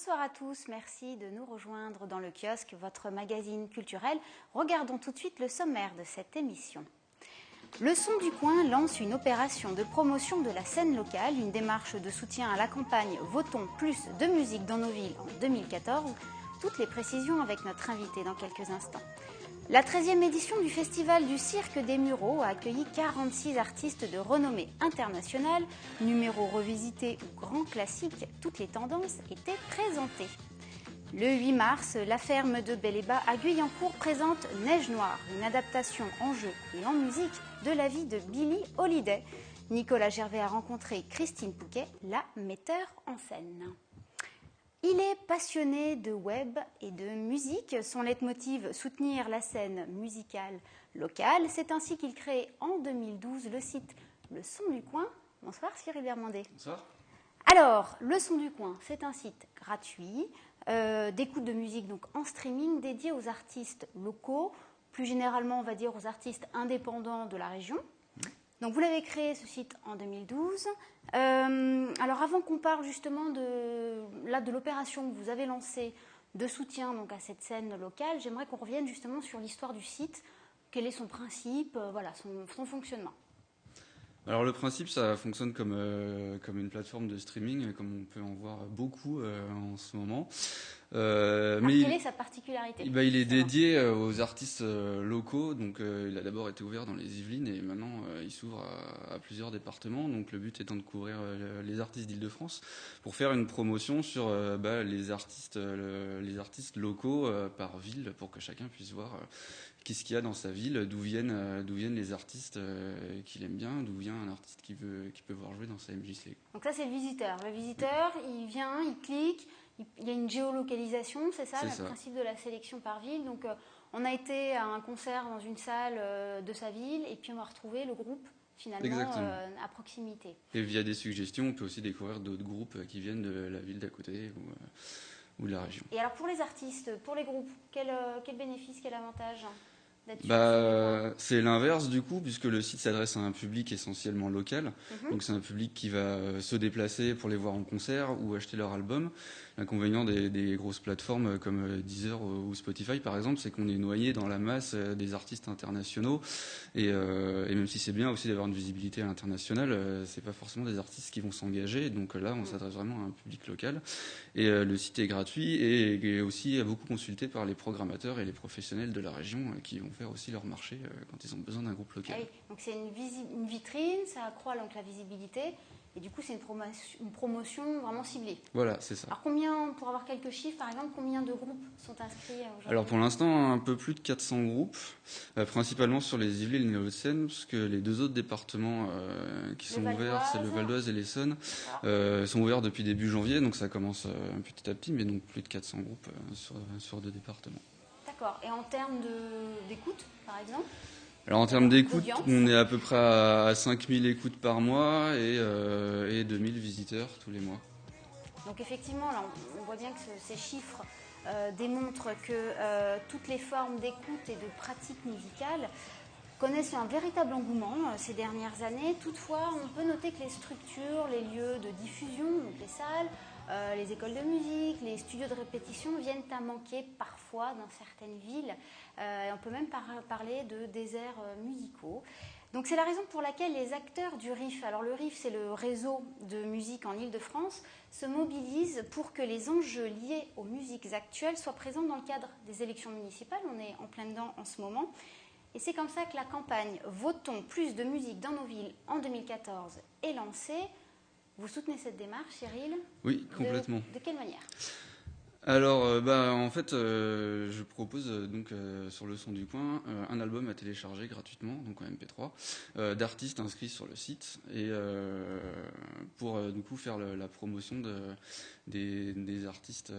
Bonsoir à tous, merci de nous rejoindre dans le kiosque, votre magazine culturel. Regardons tout de suite le sommaire de cette émission. Le Son du Coin lance une opération de promotion de la scène locale, une démarche de soutien à la campagne Votons plus de musique dans nos villes en 2014. Toutes les précisions avec notre invité dans quelques instants. La 13e édition du Festival du Cirque des Mureaux a accueilli 46 artistes de renommée internationale. Numéros revisités ou grands classiques, toutes les tendances étaient présentées. Le 8 mars, la ferme de Bel-et-Bas à Guyancourt présente Neige Noire, une adaptation en jeu et en musique de la vie de Billie Holiday. Nicolas Gervais a rencontré Christine Pouquet, la metteur en scène. Il est passionné de web et de musique. Son leitmotiv, soutenir la scène musicale locale. C'est ainsi qu'il crée en 2012 le site Le Son du Coin. Bonsoir Cyril Bermandet. Bonsoir. Alors, Le Son du Coin, c'est un site gratuit d'écoute de musique donc en streaming dédié aux artistes locaux, plus généralement on va dire aux artistes indépendants de la région. Donc vous l'avez créé ce site en 2012. Alors avant qu'on parle justement de l'opération que vous avez lancée de soutien donc, à cette scène locale, j'aimerais qu'on revienne justement sur l'histoire du site. Quel est son principe, voilà, son fonctionnement. Alors le principe, ça fonctionne comme une plateforme de streaming, comme on peut en voir beaucoup en ce moment. Mais quelle est sa particularité? Il est dédié aux artistes locaux, donc il a d'abord été ouvert dans les Yvelines et maintenant il s'ouvre à plusieurs départements. Donc le but étant de couvrir les artistes d'Île-de-France pour faire une promotion sur les artistes locaux par ville, pour que chacun puisse voir qu'est-ce qu'il y a dans sa ville, d'où viennent les artistes qu'il aime bien, d'où vient un artiste qui peut voir jouer dans sa MJC. Donc ça c'est le visiteur. Le visiteur, il vient, il clique. Il y a une géolocalisation, c'est ça, le principe de la sélection par ville. Donc, on a été à un concert dans une salle de sa ville et puis on va retrouver le groupe finalement à proximité. Et via des suggestions, on peut aussi découvrir d'autres groupes qui viennent de la ville d'à côté ou de la région. Et alors pour les artistes, pour les groupes, quel bénéfice, quel avantage c'est l'inverse du coup, puisque le site s'adresse à un public essentiellement local. Donc c'est un public qui va se déplacer pour les voir en concert ou acheter leur album. L'inconvénient des grosses plateformes comme Deezer ou Spotify par exemple, c'est qu'on est noyé dans la masse des artistes internationaux et même si c'est bien aussi d'avoir une visibilité à l'international, c'est pas forcément des artistes qui vont s'engager. Donc là on s'adresse vraiment à un public local et le site est gratuit et est aussi beaucoup consulté par les programmateurs et les professionnels de la région qui vont faire aussi leur marché quand ils ont besoin d'un groupe local. Ah oui, donc c'est une vitrine, ça accroît donc la visibilité et du coup c'est une promotion vraiment ciblée. Voilà, c'est ça. Alors pour avoir quelques chiffres par exemple, combien de groupes sont inscrits aujourd'hui? Alors pour l'instant un peu plus de 400 groupes, principalement sur les Yvelines et les Hauts-de-Seine, parce que les deux autres départements qui sont ouverts, c'est le Val d'Oise et l'Essonne, sont ouverts depuis début janvier, donc ça commence petit à petit, mais donc plus de 400 groupes sur deux départements. D'accord. Et en termes d'écoute, par exemple? Alors en termes d'écoute, on est à peu près à 5000 écoutes par mois et 2000 visiteurs tous les mois. Donc effectivement, là, on voit bien que ces chiffres démontrent que toutes les formes d'écoute et de pratique musicale connaissent un véritable engouement ces dernières années. Toutefois, on peut noter que les structures, les lieux de diffusion, donc les salles, les écoles de musique, les studios de répétition viennent à manquer parfois dans certaines villes. On peut même parler de déserts musicaux. Donc c'est la raison pour laquelle les acteurs du RIF, alors le RIF c'est le réseau de musique en Île-de-France, se mobilisent pour que les enjeux liés aux musiques actuelles soient présents dans le cadre des élections municipales. On est en plein dedans en ce moment. Et c'est comme ça que la campagne Votons plus de musique dans nos villes en 2014 est lancée. Vous soutenez cette démarche, Cyril? Oui, complètement. De quelle manière? Alors, en fait, je propose donc sur le Son du Coin un album à télécharger gratuitement, donc en MP3, d'artistes inscrits sur le site et pour du coup faire la promotion des artistes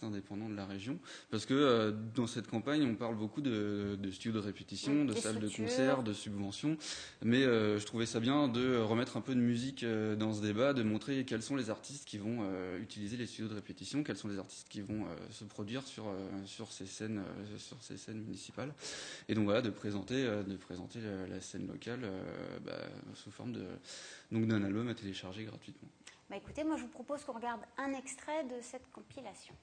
indépendants de la région, parce que dans cette campagne, on parle beaucoup de studios de répétition, de salles de concert, de subventions, mais je trouvais ça bien de remettre un peu de musique dans ce débat, de montrer quels sont les artistes qui vont utiliser les studios de répétition, quels sont les artistes qui vont se produire sur ces scènes municipales, et donc voilà, de présenter la scène locale sous forme d'un album à télécharger gratuitement. Bah écoutez, moi je vous propose qu'on regarde un extrait de cette compilation.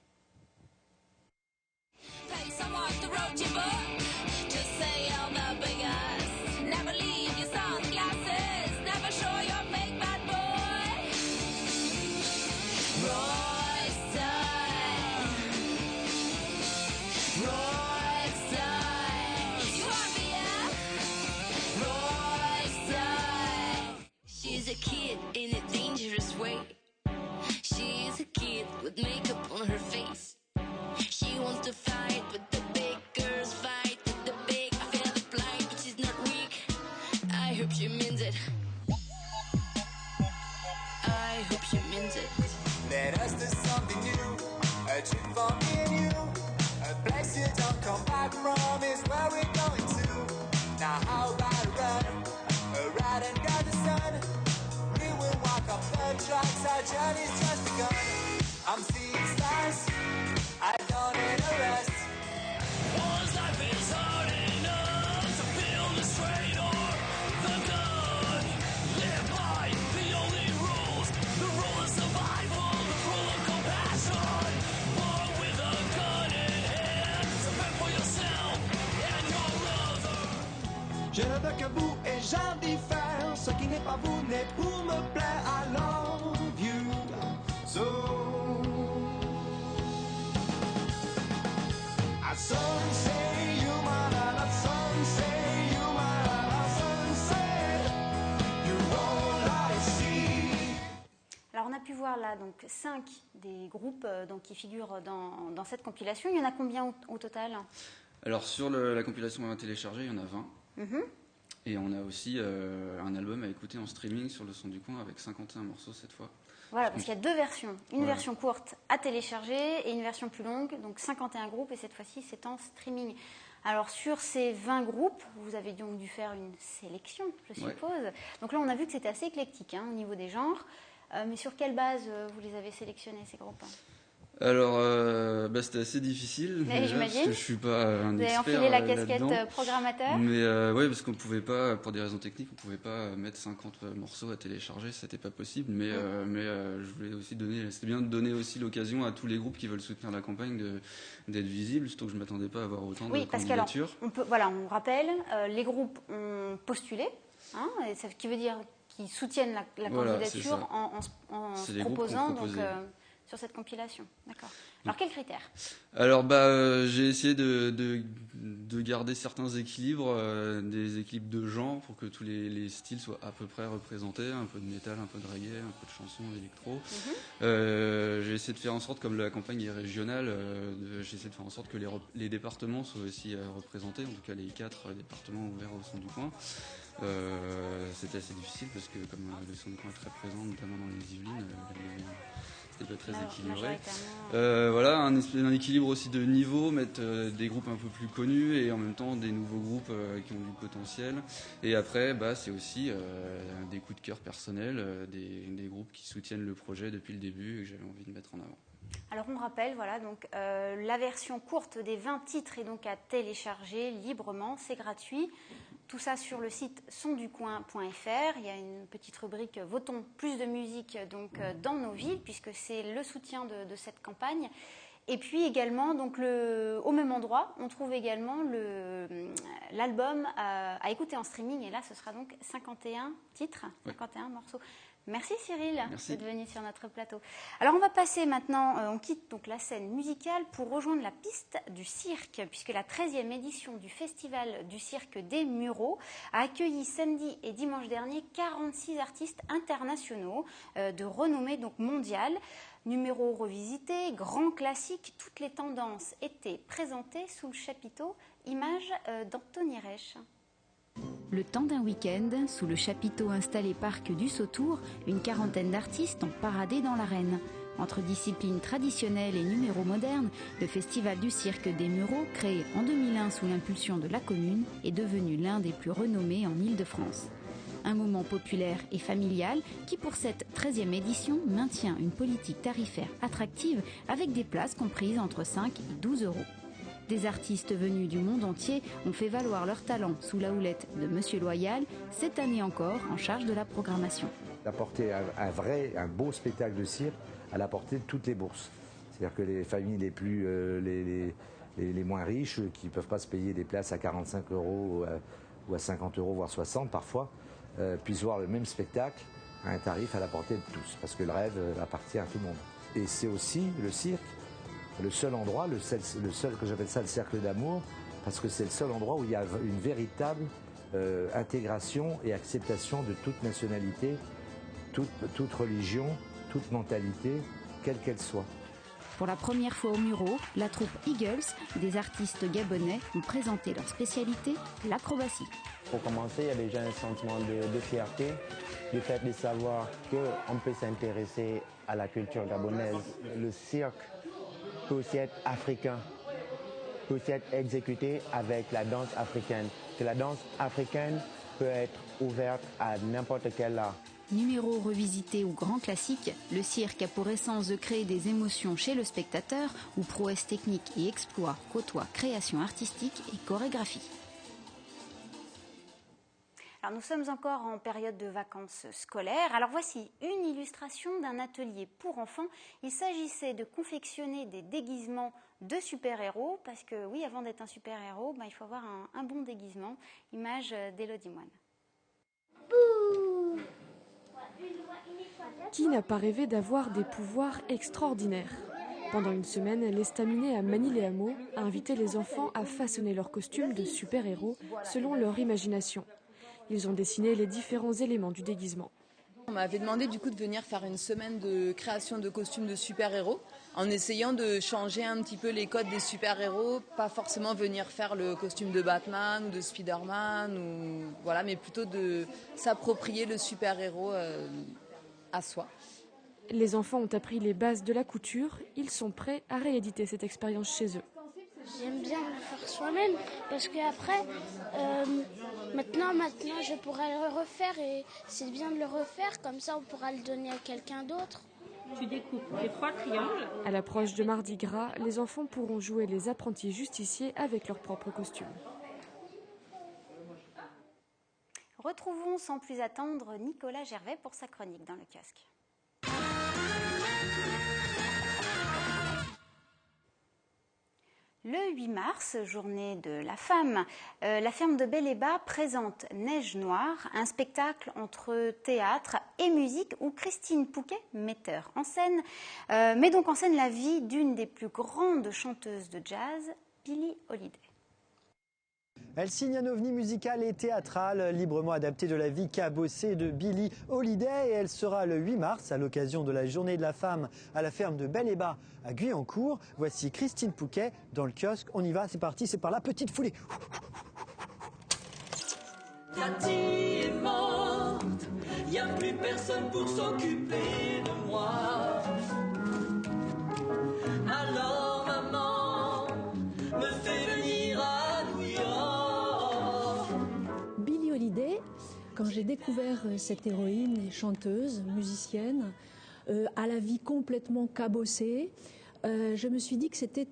She's a kid in a dangerous way. She's a kid with makeup on her face. She wants to fight, but the big girls fight with the big. I feel the blind, but she's not weak. I hope she means it. I hope she means it. Let us do something new, a trip for me and you. A place you don't come back from is where we're going to. Now how about a run, a ride and guard the sun. We will walk up the tracks, our journey's just begun. I'm seeing stars, I don't need a rest. One's life is hard enough to build a straight or the gun. Live by the only rules, the rule of survival, the rule of compassion. War with a gun in hand, so fend for yourself and your brother. Je ne veux que vous et j'en diffère. Ce qui n'est pas vous n'est pour me plaire. I love you so. A son say you my love, a son say you my love, a son say you all I see. Alors on a pu voir là donc 5 des groupes donc, qui figurent dans cette compilation. Il y en a combien au total? Alors sur la compilation à télécharger, il y en a 20. Et on a aussi un album à écouter en streaming sur le son du coin avec 51 morceaux cette fois. Voilà, parce qu'il y a 2 versions. Une version courte à télécharger et une version plus longue, donc 51 groupes, et cette fois-ci c'est en streaming. Alors sur ces 20 groupes, vous avez donc dû faire une sélection, je suppose. Donc là on a vu que c'était assez éclectique au niveau des genres. Mais sur quelle base vous les avez sélectionnés, ces groupes? Alors, c'était assez difficile déjà, parce que je suis pas un expert. Vous avez enfilé la casquette là-dedans. programmateur. Mais oui, parce qu'on pouvait pas, pour des raisons techniques, on pouvait pas mettre 50 morceaux à télécharger, c'était pas possible. Mais je voulais aussi c'était bien de donner aussi l'occasion à tous les groupes qui veulent soutenir la campagne d'être visibles, surtout que je m'attendais pas à avoir autant de candidatures. On rappelle, les groupes ont postulé, et ce qui veut dire qu'ils soutiennent la candidature en se proposant donc, sur cette compilation. D'accord. Alors, quels critères? Alors, j'ai essayé de garder certains équilibres, des équilibres de genre, pour que tous les styles soient à peu près représentés, un peu de métal, un peu de reggae, un peu de chansons, d'électro. J'ai essayé de faire en sorte, comme la campagne est régionale, j'ai essayé de faire en sorte que les départements soient aussi représentés, en tout cas les 4 départements ouverts au son du coin. C'était assez difficile parce que comme le son du coin est très présent, notamment dans les Yvelines, c'était pas très équilibré. Voilà, un équilibre aussi de niveau, mettre des groupes un peu plus connus et en même temps des nouveaux groupes qui ont du potentiel. Et après, c'est aussi des coups de cœur personnels, des groupes qui soutiennent le projet depuis le début et que j'avais envie de mettre en avant. Alors on rappelle, voilà, donc la version courte des 20 titres est donc à télécharger librement, c'est gratuit. Tout ça sur le site sonducoin.fr. Il y a une petite rubrique « Votons plus de musique » donc, dans nos villes, puisque c'est le soutien de cette campagne. Et puis également, donc, au même endroit, on trouve également l'album à écouter en streaming. Et là, ce sera donc 51 titres, 51 morceaux. Merci Cyril d'être venu sur notre plateau. Alors on va passer maintenant, on quitte donc la scène musicale pour rejoindre la piste du cirque, puisque la 13e édition du Festival du cirque des Mureaux a accueilli samedi et dimanche dernier 46 artistes internationaux de renommée donc mondiale. Numéros revisités, grands classiques, toutes les tendances étaient présentées sous le chapiteau Images d'Anthony Reich. Le temps d'un week-end, sous le chapiteau installé Parc du Sautour, une quarantaine d'artistes ont paradé dans l'arène. Entre disciplines traditionnelles et numéros modernes, le Festival du cirque des Mureaux, créé en 2001 sous l'impulsion de la commune, est devenu l'un des plus renommés en Île-de-France. Un moment populaire et familial qui, pour cette 13e édition, maintient une politique tarifaire attractive avec des places comprises entre 5 et 12 euros. Des artistes venus du monde entier ont fait valoir leur talent sous la houlette de Monsieur Loyal, cette année encore en charge de la programmation. d'apporter un beau spectacle de cirque à la portée de toutes les bourses. C'est-à-dire que les familles les moins riches, qui ne peuvent pas se payer des places à 45 € ou à 50 €, voire 60 parfois, puissent voir le même spectacle à un tarif à la portée de tous, parce que le rêve appartient à tout le monde. Et c'est aussi le cirque, le seul endroit, le seul que j'appelle ça le cercle d'amour, parce que c'est le seul endroit où il y a une véritable intégration et acceptation de toute nationalité, toute religion, toute mentalité, quelle qu'elle soit. Pour la première fois au Muro, la troupe Eagles, des artistes gabonais, ont présenté leur spécialité, l'acrobatie. Pour commencer, il y a déjà un sentiment de fierté, du fait de savoir qu'on peut s'intéresser à la culture gabonaise. Le cirque peut aussi être africain, peut aussi être exécuté avec la danse africaine. Que la danse africaine peut être ouverte à n'importe quel art. Numéro revisité ou grand classique, le cirque a pour essence de créer des émotions chez le spectateur où prouesses techniques et exploits côtoient création artistique et chorégraphie. Alors nous sommes encore en période de vacances scolaires. Alors voici une illustration d'un atelier pour enfants. Il s'agissait de confectionner des déguisements de super-héros parce que oui, avant d'être un super-héros, il faut avoir un bon déguisement. Image d'Élodie Moine. Qui n'a pas rêvé d'avoir des pouvoirs extraordinaires ? Pendant une semaine, l'estaminet à Manille-les-Hameaux a invité les enfants à façonner leurs costumes de super-héros selon leur imagination. Ils ont dessiné les différents éléments du déguisement. On m'avait demandé du coup de venir faire une semaine de création de costumes de super-héros en essayant de changer un petit peu les codes des super-héros, pas forcément venir faire le costume de Batman ou de Spider-Man, voilà, mais plutôt de s'approprier le super-héros à soi. Les enfants ont appris les bases de la couture, ils sont prêts à rééditer cette expérience chez eux. J'aime bien le faire soi-même parce qu'après, maintenant, je pourrais le refaire et c'est bien de le refaire, comme ça on pourra le donner à quelqu'un d'autre. Tu découpes les 3 triangles. À l'approche de Mardi Gras, les enfants pourront jouer les apprentis justiciers avec leurs propres costumes. Retrouvons sans plus attendre Nicolas Gervais pour sa chronique dans le kiosque. Le 8 mars, journée de la femme, la ferme de Bel-et-Bas présente Neige Noire, un spectacle entre théâtre et musique où Christine Pouquet, metteur en scène, met donc en scène la vie d'une des plus grandes chanteuses de jazz, Billie Holiday. Elle signe un ovni musical et théâtral, librement adapté de la vie cabossée de Billie Holiday. Et elle sera le 8 mars, à l'occasion de la journée de la femme, à la ferme de Bel-et-Bas, à Guyancourt. Voici Christine Pouquet dans le kiosque. On y va, c'est parti, c'est par la petite foulée. Tati est morte, y a plus personne pour s'occuper de moi. Alors maman me fait venir à New York. Billie Holiday, quand j'ai découvert cette héroïne et chanteuse, musicienne, à la vie complètement cabossée, je me suis dit que c'était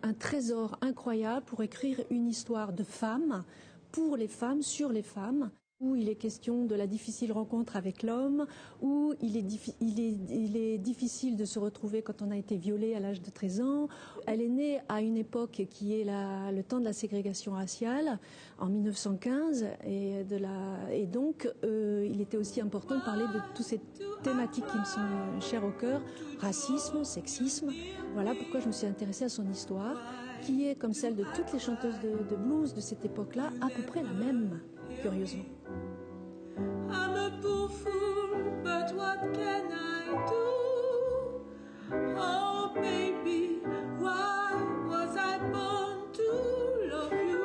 un trésor incroyable pour écrire une histoire de femme, pour les femmes, sur les femmes, où il est question de la difficile rencontre avec l'homme, où il est difficile de se retrouver quand on a été violé à l'âge de 13 ans. Elle est née à une époque qui est le temps de la ségrégation raciale, en 1915, et donc il était aussi important de parler de toutes ces thématiques qui me sont chères au cœur, racisme, sexisme. Voilà pourquoi je me suis intéressée à son histoire, qui est, comme celle de toutes les chanteuses de blues de cette époque-là, à peu près la même, curieusement. I'm a poor fool, but what can I do? Oh baby, why was I born to love you?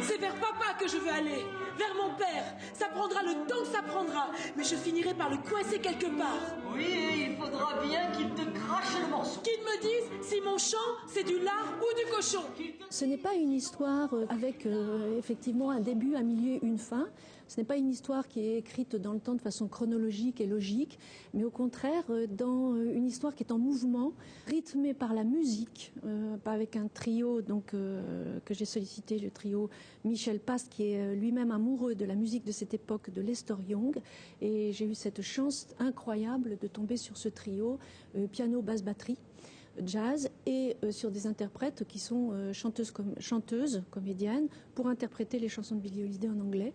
C'est vers papa que je veux aller, vers mon père. Ça prendra le temps que ça prendra, mais je finirai par le coincer quelque part. Oui, il faudra bien qu'il te crache le morceau. Qu'il me dise si mon chant, c'est du lard ou du cochon. Ce n'est pas une histoire avec effectivement un début, un milieu, une fin. Ce n'est pas une histoire qui est écrite dans le temps de façon chronologique et logique, mais au contraire dans une histoire qui est en mouvement, rythmée par la musique, avec un trio donc, que j'ai sollicité, le trio Michel Past, qui est lui-même amoureux de la musique de cette époque de Lester Young. Et j'ai eu cette chance incroyable de tomber sur ce trio, piano, basse, batterie, jazz, et sur des interprètes qui sont chanteuses, comédiennes, pour interpréter les chansons de Billie Holiday en anglais.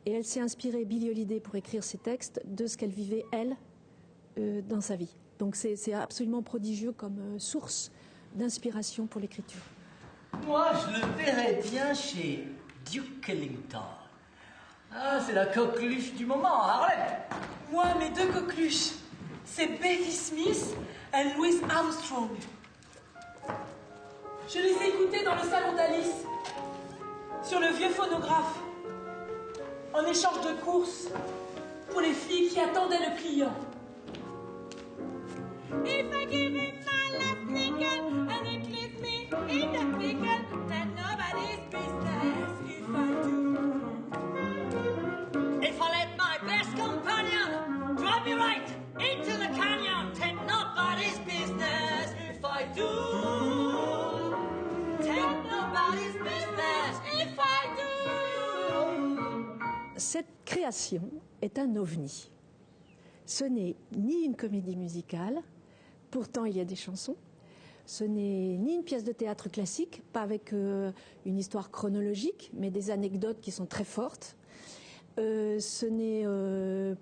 Et elle s'est inspirée, Billie Holiday, pour écrire ses textes, de ce qu'elle vivait, elle, dans sa vie. Donc c'est absolument prodigieux comme source d'inspiration pour l'écriture. Moi, je le verrais bien chez Duke Ellington. Ah, c'est la coqueluche du moment, Harlem. Moi, mes deux coqueluches, c'est Bessie Smith et Louis Armstrong. Je les ai écoutées dans le salon d'Alice, sur le vieux phonographe, en échange de courses pour les filles qui attendaient le client. If I give him my left nickel and it leaves me in the pickle, then nobody's business if I do. If I let my best companion drive me right into the canyon, then nobody's business if I do. Then nobody's business if I do. Cette création est un ovni. Ce n'est ni une comédie musicale, pourtant il y a des chansons. Ce n'est ni une pièce de théâtre classique, pas avec une histoire chronologique, mais des anecdotes qui sont très fortes. Ce n'est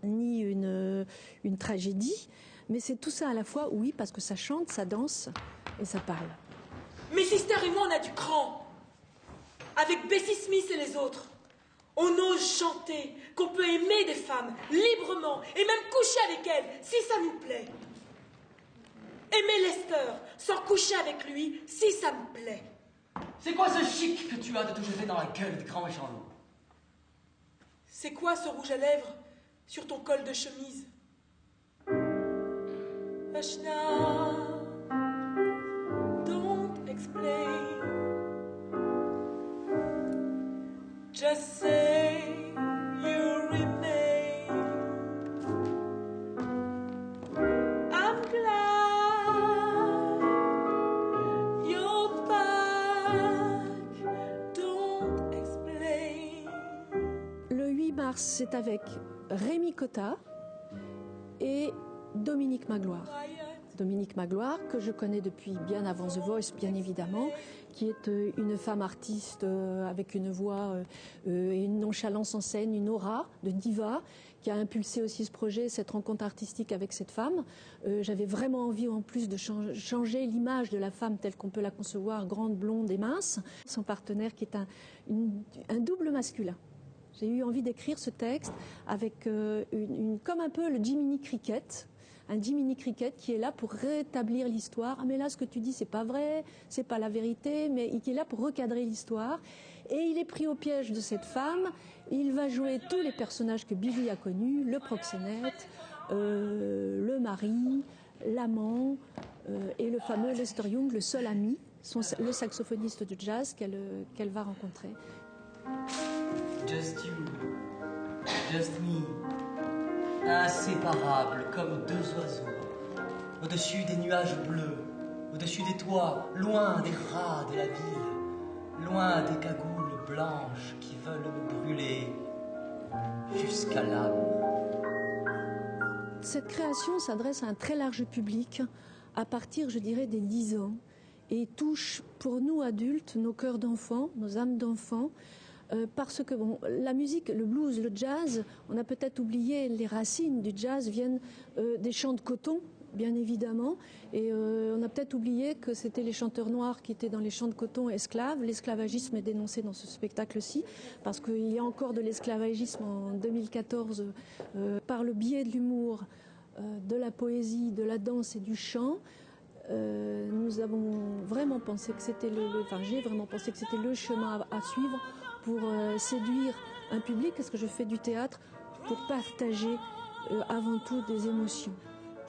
ni une tragédie, mais c'est tout ça à la fois, oui, parce que ça chante, ça danse et ça parle. Mes sisters et moi, on a du cran. Avec Bessie Smith et les autres. On ose chanter qu'on peut aimer des femmes librement et même coucher avec elles si ça nous plaît. Aimer Lester sans coucher avec lui si ça me plaît. C'est quoi ce chic que tu as de te jeter dans la gueule du grand méchant loup? C'est quoi ce rouge à lèvres sur ton col de chemise? Hush now, don't explain. Just say you remain. I'm glad you're back. Don't explain. Le 8 mars, c'est avec Rémi Cotta et Dominique Magloire. Dominique Magloire, que je connais depuis bien avant The Voice, bien évidemment, qui est une femme artiste avec une voix et une nonchalance en scène, une aura de diva, qui a impulsé aussi ce projet, cette rencontre artistique avec cette femme. J'avais vraiment envie, en plus, de changer l'image de la femme telle qu'on peut la concevoir, grande, blonde et mince. Son partenaire qui est un double masculin. J'ai eu envie d'écrire ce texte avec comme un peu le Jiminy Cricket, un Jiminy Cricket qui est là pour rétablir l'histoire. Ah mais là ce que tu dis c'est pas vrai, c'est pas la vérité, mais qui est là pour recadrer l'histoire. Et il est pris au piège de cette femme. Il va jouer tous les personnages que Billy a connus, le proxénète, le mari, l'amant et le fameux Lester Young, le seul ami, le saxophoniste de jazz qu'elle va rencontrer. Just you, just me, inséparables comme deux oiseaux, au-dessus des nuages bleus, au-dessus des toits, loin des rats de la ville, loin des cagoules blanches qui veulent me brûler jusqu'à l'âme. Cette création s'adresse à un très large public à partir, je dirais, des 10 ans et touche pour nous adultes nos cœurs d'enfants, nos âmes d'enfants. Parce que bon, la musique, le blues, le jazz, on a peut-être oublié les racines du jazz viennent des champs de coton, bien évidemment, et on a peut-être oublié que c'était les chanteurs noirs qui étaient dans les champs de coton esclaves. L'esclavagisme est dénoncé dans ce spectacle-ci, parce qu'il y a encore de l'esclavagisme en 2014 par le biais de l'humour, de la poésie, de la danse et du chant. Nous avons vraiment pensé que c'était j'ai vraiment pensé que c'était le chemin à suivre pour séduire un public, parce que je fais du théâtre pour partager avant tout des émotions.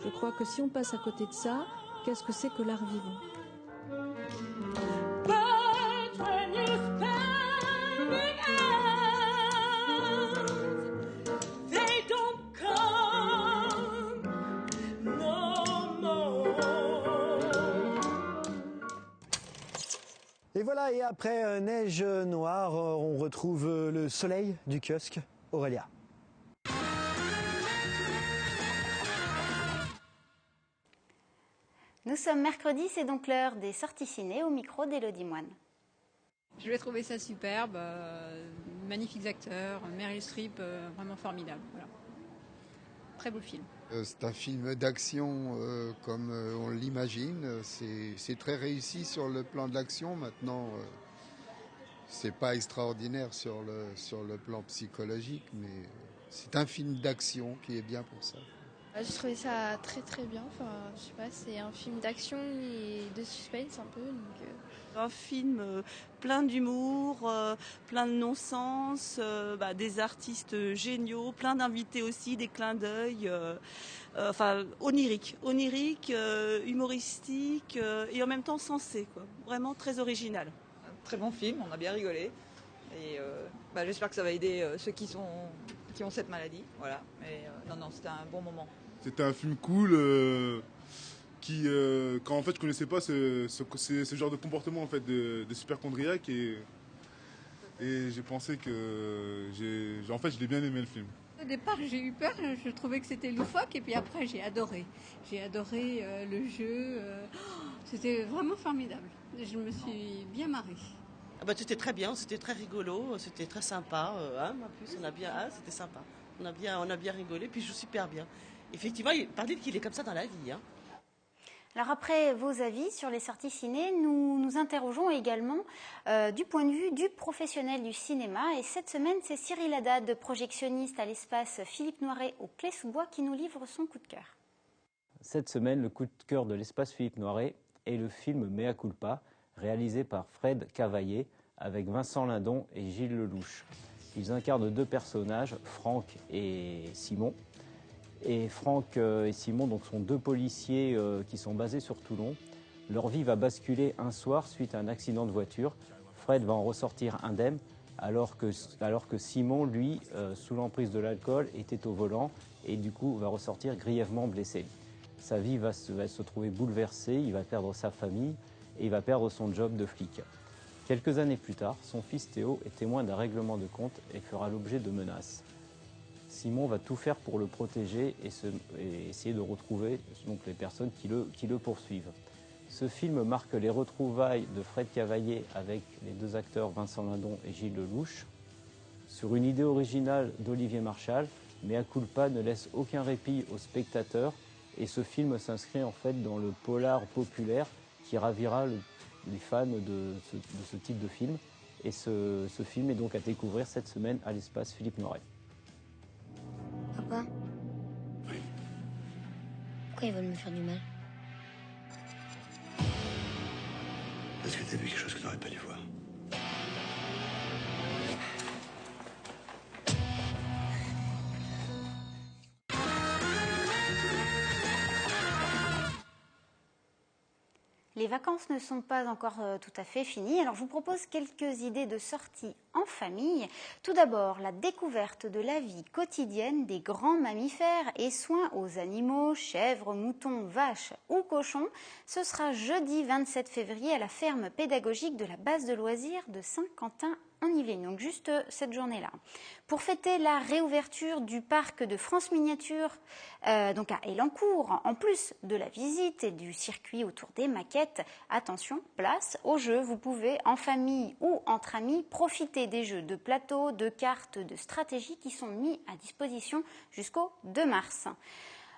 Je crois que si on passe à côté de ça, qu'est-ce que c'est que l'art vivant? But when you stand out, they don't come no more. Et voilà, Voilà, et après Neige Noire, on retrouve le soleil du kiosque. Aurélia. Nous sommes mercredi, c'est donc l'heure des sorties ciné au micro d'Élodie Moine. Je vais trouver ça superbe, magnifiques acteurs, Meryl Streep, vraiment formidable. Voilà. Très beau film. C'est un film d'action comme on l'imagine. C'est très réussi sur le plan de l'action. Maintenant, c'est pas extraordinaire sur le plan psychologique, mais c'est un film d'action qui est bien pour ça. J'ai trouvé ça très très bien. Enfin, je sais pas, c'est un film d'action et de suspense un peu. Un film plein d'humour, plein de non-sens, des artistes géniaux, plein d'invités aussi, des clins d'œil, onirique, humoristique et en même temps sensé, quoi. Vraiment très original. Un très bon film, on a bien rigolé et j'espère que ça va aider ceux qui ont cette maladie. Voilà. Mais non, c'était un bon moment. C'était un film cool quand en fait je connaissais pas ce genre de comportement en fait de hyperchondriaque et j'ai pensé que je l'ai bien aimé le film. Au départ, j'ai eu peur, je trouvais que c'était loufoque et puis après j'ai adoré. J'ai adoré le jeu, c'était vraiment formidable. Je me suis bien marrée. C'était très bien, c'était très rigolo, c'était très sympa. En plus, c'était sympa. On a bien rigolé, puis je joue super bien. Effectivement, il paraît qu'il est comme ça dans la vie. Alors après vos avis sur les sorties ciné, nous nous interrogeons également du point de vue du professionnel du cinéma. Et cette semaine, c'est Cyril Haddad, projectionniste à l'espace Philippe Noiret au Plessis-sous-Bois, qui nous livre son coup de cœur. Cette semaine, le coup de cœur de l'espace Philippe Noiret est le film Mea culpa, réalisé par Fred Cavaillé avec Vincent Lindon et Gilles Lelouch. Ils incarnent deux personnages, Franck et Simon. Et Franck et Simon donc, sont deux policiers qui sont basés sur Toulon. Leur vie va basculer un soir suite à un accident de voiture. Fred va en ressortir indemne, alors que Simon, lui, sous l'emprise de l'alcool, était au volant et du coup va ressortir grièvement blessé. Sa vie va se trouver bouleversée, il va perdre sa famille et il va perdre son job de flic. Quelques années plus tard, son fils Théo est témoin d'un règlement de compte et fera l'objet de menaces. Simon va tout faire pour le protéger et essayer de retrouver donc, les personnes qui le poursuivent. Ce film marque les retrouvailles de Fred Cavaillé avec les deux acteurs Vincent Lindon et Gilles Lelouch. Sur une idée originale d'Olivier Marchal, Mea culpa ne laisse aucun répit aux spectateurs et ce film s'inscrit en fait dans le polar populaire qui ravira les fans de ce type de film. Et ce film est donc à découvrir cette semaine à l'espace Philippe Noiret. Papa ? Oui. Pourquoi ils veulent me faire du mal ? Parce que t'as vu quelque chose que t'aurais pas dû voir. Les vacances ne sont pas encore tout à fait finies, alors je vous propose quelques idées de sorties en famille. Tout d'abord, la découverte de la vie quotidienne des grands mammifères et soins aux animaux, chèvres, moutons, vaches ou cochons. Ce sera jeudi 27 février à la ferme pédagogique de la base de loisirs de Saint-Quentin en Yvelines, donc juste cette journée-là. Pour fêter la réouverture du parc de France Miniature, donc à Elancourt, en plus de la visite et du circuit autour des maquettes, attention, place aux jeux. Vous pouvez, en famille ou entre amis, profiter des jeux de plateau, de cartes, de stratégie qui sont mis à disposition jusqu'au 2 mars.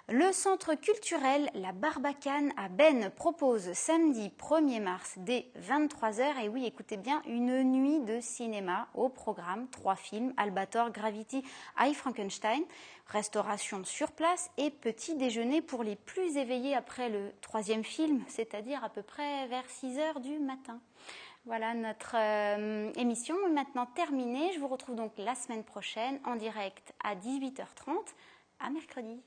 Le centre culturel La Barbacane à Bennes propose samedi 1er mars dès 23h, et oui, écoutez bien, une nuit de cinéma au programme, 3 films, Albator, Gravity, I, Frankenstein, restauration sur place et petit déjeuner pour les plus éveillés après le 3e film, c'est-à-dire à peu près vers 6h du matin. Voilà, notre émission est maintenant terminée. Je vous retrouve donc la semaine prochaine en direct à 18h30. À mercredi.